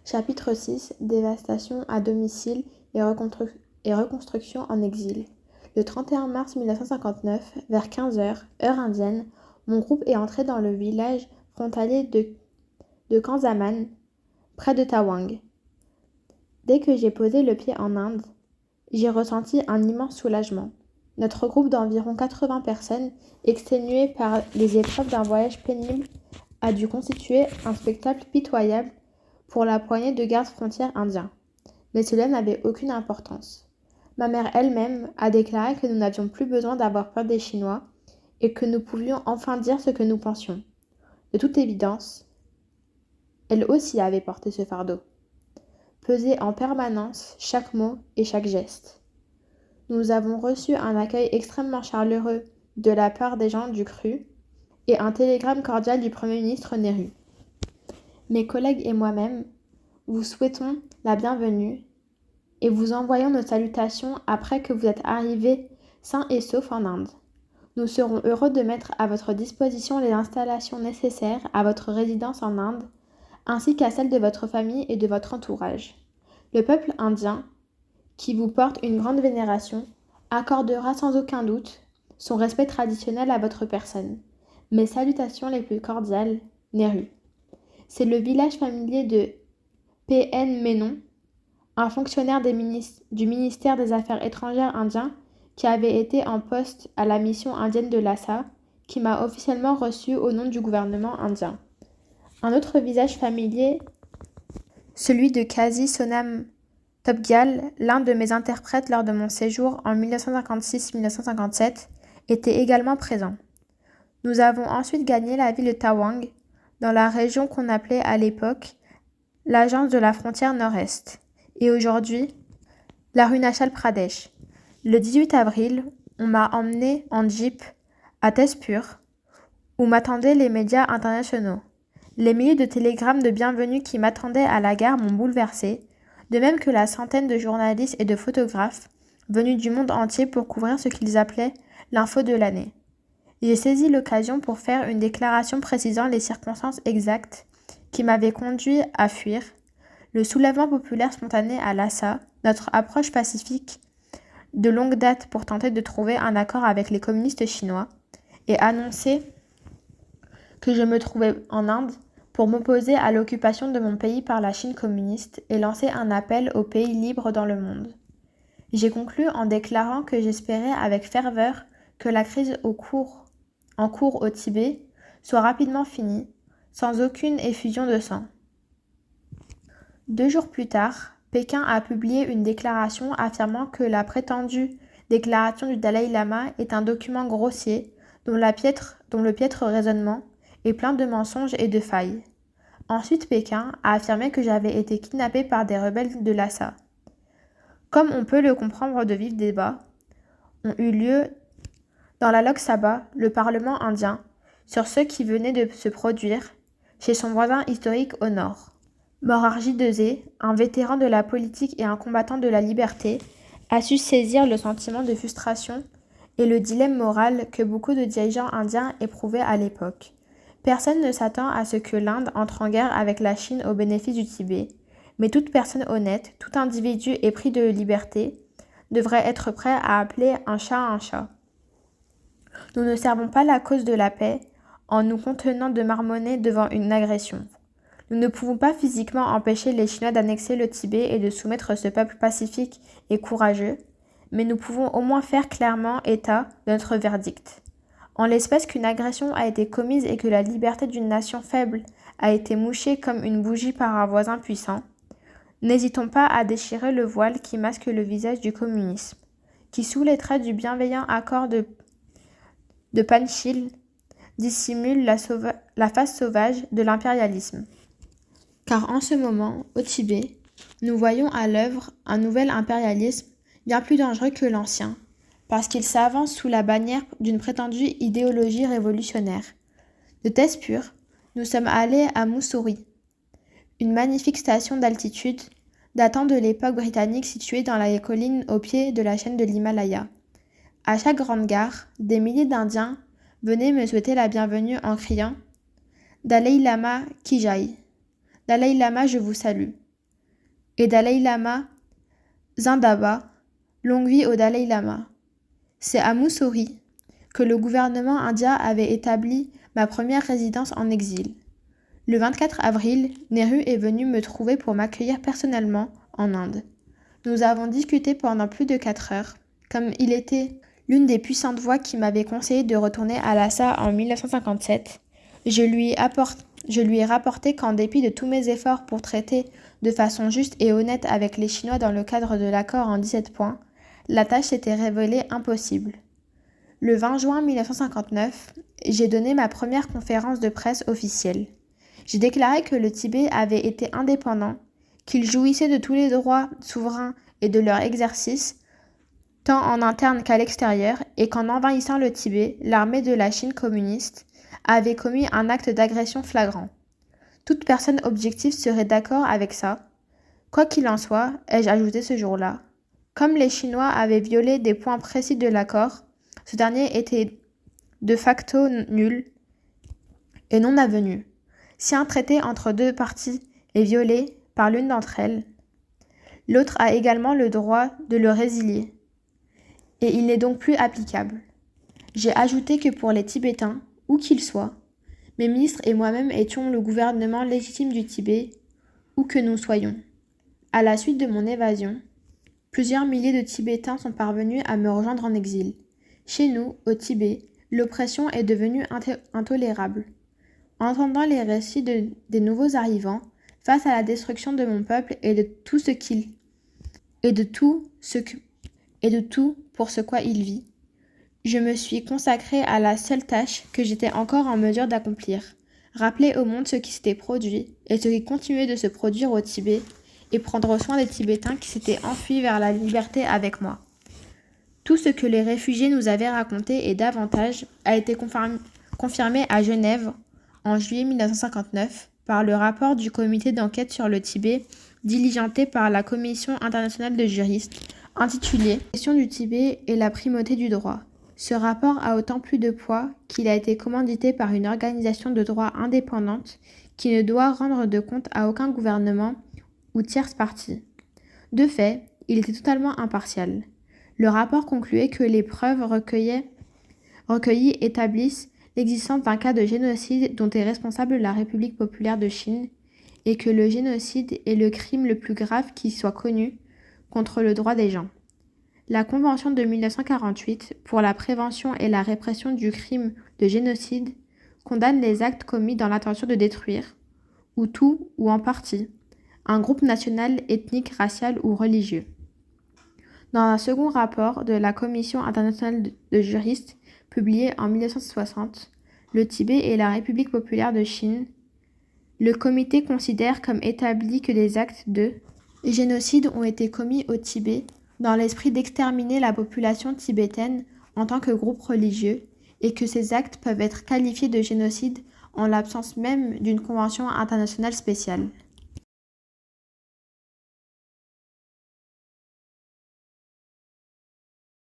Chapitre 6 Dévastation à domicile et reconstruction en exil. Le 31 mars 1959, vers 15 heures, heure indienne, mon groupe est entré dans le village frontalier de Kanzaman, près de Tawang. Dès que j'ai posé le pied en Inde, j'ai ressenti un immense soulagement. Notre groupe d'environ 80 personnes, exténuées par les épreuves d'un voyage pénible, a dû constituer un spectacle pitoyable pour la poignée de gardes-frontières indiens. Mais cela n'avait aucune importance. Ma mère elle-même a déclaré que nous n'avions plus besoin d'avoir peur des Chinois et que nous pouvions enfin dire ce que nous pensions. De toute évidence, elle aussi avait porté ce fardeau. Peser en permanence chaque mot et chaque geste. Nous avons reçu un accueil extrêmement chaleureux de la part des gens du cru et un télégramme cordial du Premier ministre Nehru. Mes collègues et moi-même vous souhaitons la bienvenue et vous envoyons nos salutations après que vous êtes arrivés sains et saufs en Inde. Nous serons heureux de mettre à votre disposition les installations nécessaires à votre résidence en Inde, ainsi qu'à celle de votre famille et de votre entourage. Le peuple indien, qui vous porte une grande vénération, accordera sans aucun doute son respect traditionnel à votre personne. Mes salutations les plus cordiales, Nehru. C'est le village familier de P.N. Menon, un fonctionnaire du ministère des Affaires étrangères indien qui avait été en poste à la mission indienne de Lhasa, qui m'a officiellement reçu au nom du gouvernement indien. Un autre visage familier, celui de Kazi Sonam Topgyal, l'un de mes interprètes lors de mon séjour en 1956-1957, était également présent. Nous avons ensuite gagné la ville de Tawang, dans la région qu'on appelait à l'époque l'agence de la frontière nord-est, et aujourd'hui l'Arunachal Pradesh. Le 18 avril, on m'a emmené en jeep à Tezpur, où m'attendaient les médias internationaux. Les milliers de télégrammes de bienvenue qui m'attendaient à la gare m'ont bouleversée, de même que la centaine de journalistes et de photographes venus du monde entier pour couvrir ce qu'ils appelaient l'info de l'année. J'ai saisi l'occasion pour faire une déclaration précisant les circonstances exactes qui m'avaient conduit à fuir, le soulèvement populaire spontané à Lhasa, notre approche pacifique de longue date pour tenter de trouver un accord avec les communistes chinois, et annoncer que je me trouvais en Inde pour m'opposer à l'occupation de mon pays par la Chine communiste et lancer un appel aux pays libres dans le monde. J'ai conclu en déclarant que j'espérais avec ferveur que la crise en cours au Tibet soit rapidement finie, sans aucune effusion de sang. 2 jours plus tard, Pékin a publié une déclaration affirmant que la prétendue déclaration du Dalai Lama est un document grossier dont le piètre raisonnement est plein de mensonges et de failles. Ensuite, Pékin a affirmé que j'avais été kidnappée par des rebelles de Lhasa. Comme on peut le comprendre, de vifs débats ont eu lieu dans la Lok Sabha, le Parlement indien, sur ce qui venait de se produire chez son voisin historique au nord. Morarji Deuze, un vétéran de la politique et un combattant de la liberté, a su saisir le sentiment de frustration et le dilemme moral que beaucoup de dirigeants indiens éprouvaient à l'époque. Personne ne s'attend à ce que l'Inde entre en guerre avec la Chine au bénéfice du Tibet, mais toute personne honnête, tout individu épris de liberté, devrait être prêt à appeler un chat un chat. Nous ne servons pas la cause de la paix en nous contenant de marmonner devant une agression. Nous ne pouvons pas physiquement empêcher les Chinois d'annexer le Tibet et de soumettre ce peuple pacifique et courageux, mais nous pouvons au moins faire clairement état de notre verdict. En l'espèce qu'une agression a été commise et que la liberté d'une nation faible a été mouchée comme une bougie par un voisin puissant, n'hésitons pas à déchirer le voile qui masque le visage du communisme, qui sous les traits du bienveillant accord de Panchil dissimule la face sauvage de l'impérialisme. Car en ce moment, au Tibet, nous voyons à l'œuvre un nouvel impérialisme bien plus dangereux que l'ancien, parce qu'il s'avance sous la bannière d'une prétendue idéologie révolutionnaire. De Tezpur, nous sommes allés à Mussoorie, une magnifique station d'altitude datant de l'époque britannique située dans la colline au pied de la chaîne de l'Himalaya. À chaque grande gare, des milliers d'Indiens venaient me souhaiter la bienvenue en criant « Dalai Lama qui jaille ! Dalai Lama, je vous salue !» et Dalai Lama Zindabad, longue vie au Dalai Lama. C'est à Mussoorie que le gouvernement indien avait établi ma première résidence en exil. Le 24 avril, Nehru est venu me trouver pour m'accueillir personnellement en Inde. Nous avons discuté pendant plus de 4 heures. Comme il était l'une des puissantes voix qui m'avait conseillé de retourner à Lhasa en 1957, je lui ai rapporté qu'en dépit de tous mes efforts pour traiter de façon juste et honnête avec les Chinois dans le cadre de l'accord en 17 points, la tâche s'était révélée impossible. Le 20 juin 1959, j'ai donné ma première conférence de presse officielle. J'ai déclaré que le Tibet avait été indépendant, qu'il jouissait de tous les droits souverains et de leur exercice, tant en interne qu'à l'extérieur, et qu'en envahissant le Tibet, l'armée de la Chine communiste avait commis un acte d'agression flagrant. Toute personne objective serait d'accord avec ça. Quoi qu'il en soit, ai-je ajouté ce jour-là. Comme les Chinois avaient violé des points précis de l'accord, ce dernier était de facto nul et non avenu. Si un traité entre deux parties est violé par l'une d'entre elles, l'autre a également le droit de le résilier, et il n'est donc plus applicable. J'ai ajouté que pour les Tibétains, où qu'ils soient, mes ministres et moi-même étions le gouvernement légitime du Tibet, où que nous soyons. À la suite de mon évasion, plusieurs milliers de Tibétains sont parvenus à me rejoindre en exil. Chez nous, au Tibet, l'oppression est devenue intolérable. Entendant les récits des nouveaux arrivants, face à la destruction de mon peuple et de tout pour ce quoi il vit, je me suis consacrée à la seule tâche que j'étais encore en mesure d'accomplir, rappeler au monde ce qui s'était produit et ce qui continuait de se produire au Tibet, et prendre soin des Tibétains qui s'étaient enfuis vers la liberté avec moi. Tout ce que les réfugiés nous avaient raconté et davantage a été confirmé à Genève en juillet 1959 par le rapport du comité d'enquête sur le Tibet diligenté par la Commission internationale de juristes intitulé « La question du Tibet et la primauté du droit ». Ce rapport a autant plus de poids qu'il a été commandité par une organisation de droit indépendante qui ne doit rendre de compte à aucun gouvernement ou tierce partie. De fait, il était totalement impartial. Le rapport concluait que les preuves recueillies établissent l'existence d'un cas de génocide dont est responsable la République populaire de Chine et que le génocide est le crime le plus grave qui soit connu contre le droit des gens. La Convention de 1948 pour la prévention et la répression du crime de génocide condamne les actes commis dans l'intention de détruire, ou tout ou en partie, un groupe national, ethnique, racial ou religieux. Dans un second rapport de la Commission internationale de juristes, publié en 1960, le Tibet et la République populaire de Chine, le comité considère comme établi que des actes de génocide ont été commis au Tibet dans l'esprit d'exterminer la population tibétaine en tant que groupe religieux et que ces actes peuvent être qualifiés de génocide en l'absence même d'une convention internationale spéciale.